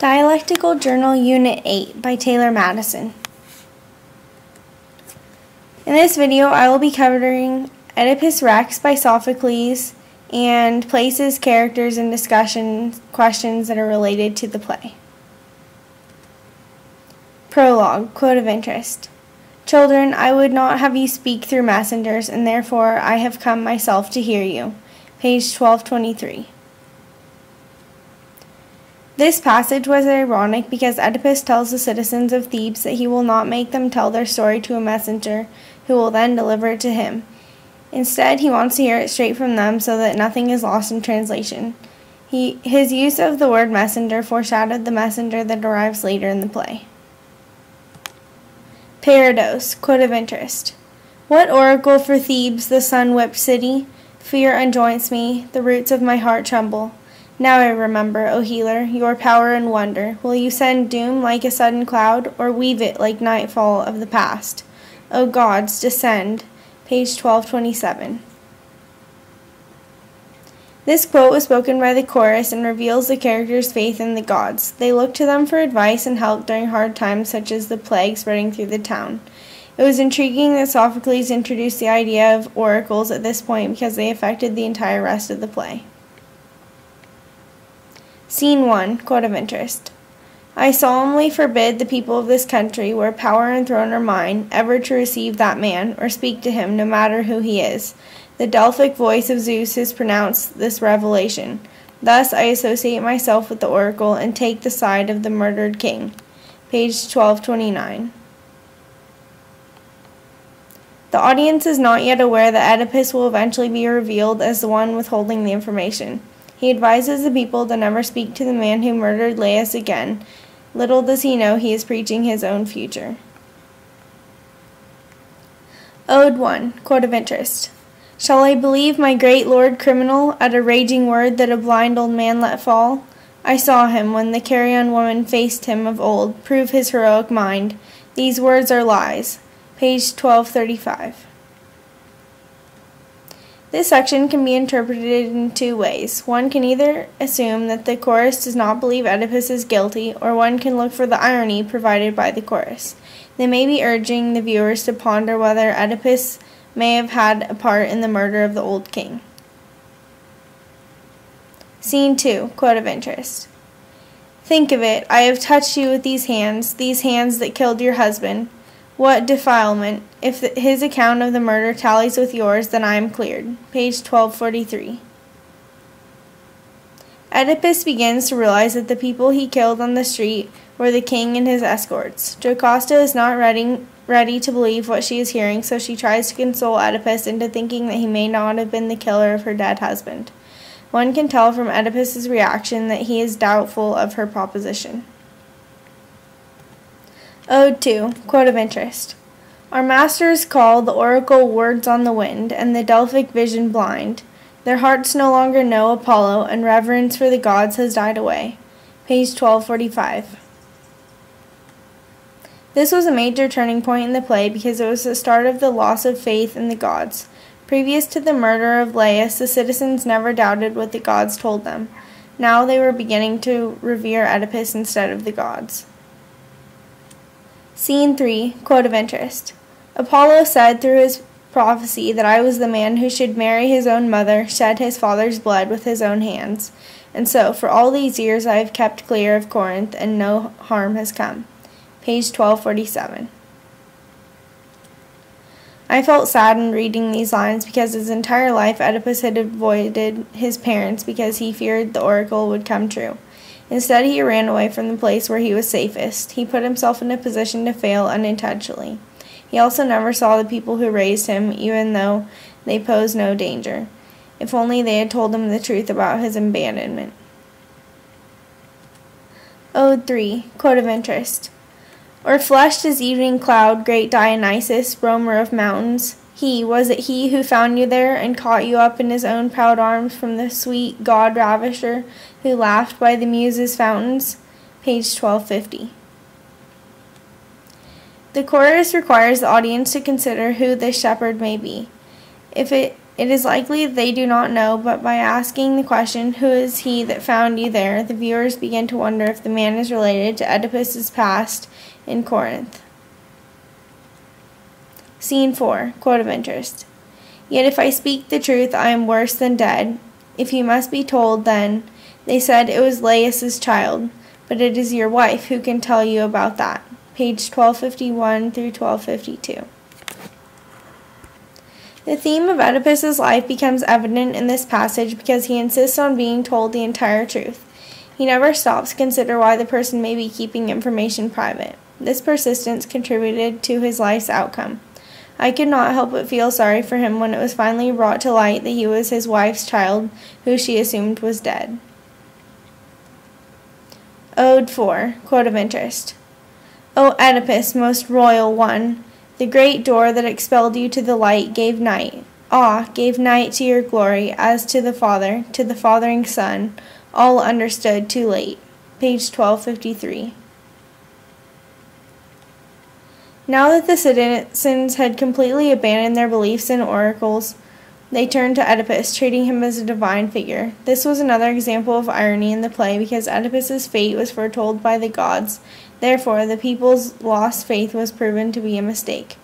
Dialectical Journal Unit 8 by Taylor Madison. In this video, I will be covering Oedipus Rex by Sophocles and places, characters, and discussion questions that are related to the play. Prologue, quote of interest. Children, I would not have you speak through messengers, and therefore I have come myself to hear you. Page 1223. This passage was ironic because Oedipus tells the citizens of Thebes that he will not make them tell their story to a messenger who will then deliver it to him. Instead, he wants to hear it straight from them so that nothing is lost in translation. His use of the word messenger foreshadowed the messenger that arrives later in the play. Parados, quote of interest. What oracle for Thebes, the sun-whipped city? Fear unjoints me, the roots of my heart tremble. Now I remember, O healer, your power and wonder. Will you send doom like a sudden cloud, or weave it like nightfall of the past? O gods, descend. Page 1227. This quote was spoken by the chorus and reveals the characters' faith in the gods. They look to them for advice and help during hard times such as the plague spreading through the town. It was intriguing that Sophocles introduced the idea of oracles at this point because they affected the entire rest of the play. Scene 1, quote of interest. I solemnly forbid the people of this country, where power and throne are mine, ever to receive that man, or speak to him, no matter who he is. The Delphic voice of Zeus has pronounced this revelation. Thus I associate myself with the oracle and take the side of the murdered king. Page 1229. The audience is not yet aware that Oedipus will eventually be revealed as the one withholding the information. He advises the people to never speak to the man who murdered Laius again. Little does he know he is preaching his own future. Ode 1, quote of interest. Shall I believe my great lord criminal at a raging word that a blind old man let fall? I saw him when the carrion woman faced him of old, prove his heroic mind. These words are lies. Page 1235. This section can be interpreted in two ways. One can either assume that the chorus does not believe Oedipus is guilty, or one can look for the irony provided by the chorus. They may be urging the viewers to ponder whether Oedipus may have had a part in the murder of the old king. Scene 2, quote of interest. Think of it, I have touched you with these hands that killed your husband. What defilement! If his account of the murder tallies with yours, then I am cleared. Page 1243. Oedipus begins to realize that the people he killed on the street were the king and his escorts. Jocasta is not ready to believe what she is hearing, so she tries to console Oedipus into thinking that he may not have been the killer of her dead husband. One can tell from Oedipus's reaction that he is doubtful of her proposition. Ode 2, quote of interest. Our masters call the oracle words on the wind, and the Delphic vision blind. Their hearts no longer know Apollo, and reverence for the gods has died away. Page 1245. This was a major turning point in the play because it was the start of the loss of faith in the gods. Previous to the murder of Laius, the citizens never doubted what the gods told them. Now they were beginning to revere Oedipus instead of the gods. Scene 3, quote of interest. Apollo said through his prophecy that I was the man who should marry his own mother, shed his father's blood with his own hands. And so, for all these years I have kept clear of Corinth, and no harm has come. Page 1247. I felt sad in reading these lines because his entire life Oedipus had avoided his parents because he feared the oracle would come true. Instead, he ran away from the place where he was safest. He put himself in a position to fail unintentionally. He also never saw the people who raised him, even though they posed no danger. If only they had told him the truth about his abandonment. Ode 3, quote of interest. Or flushed as evening cloud, great Dionysus, roamer of mountains, was it he who found you there and caught you up in his own proud arms from the sweet god-ravisher who laughed by the muses' fountains? Page 1250. The chorus requires the audience to consider who this shepherd may be. If it It is likely that they do not know, but by asking the question, "Who is he that found you there?" the viewers begin to wonder if the man is related to Oedipus's past in Corinth. Scene 4. Quote of interest. "Yet if I speak the truth, I am worse than dead. If you must be told, then, they said it was Laius's child, but it is your wife who can tell you about that." Page 1251 through 1252. The theme of Oedipus's life becomes evident in this passage because he insists on being told the entire truth. He never stops to consider why the person may be keeping information private. This persistence contributed to his life's outcome. I could not help but feel sorry for him when it was finally brought to light that he was his wife's child, who she assumed was dead. Ode 4. Quote of interest. "O Oedipus, most royal one, the great door that expelled you to the light gave night. Gave night to your glory, as to the fathering son, all understood too late." Page 1253. Now that the citizens had completely abandoned their beliefs in oracles, they turned to Oedipus, treating him as a divine figure. This was another example of irony in the play because Oedipus's fate was foretold by the gods. Therefore, the people's lost faith was proven to be a mistake.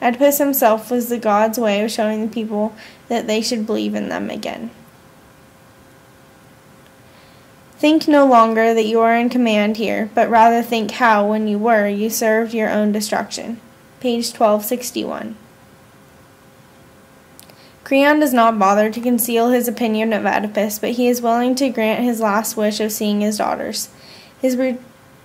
Oedipus himself was the gods' way of showing the people that they should believe in them again. Think no longer that you are in command here, but rather think how, when you were, you served your own destruction. Page 1261. Creon does not bother to conceal his opinion of Oedipus, but he is willing to grant his last wish of seeing his daughters.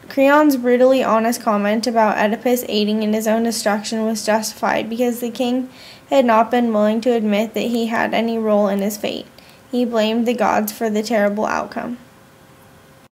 Creon's brutally honest comment about Oedipus aiding in his own destruction was justified because the king had not been willing to admit that he had any role in his fate. He blamed the gods for the terrible outcome.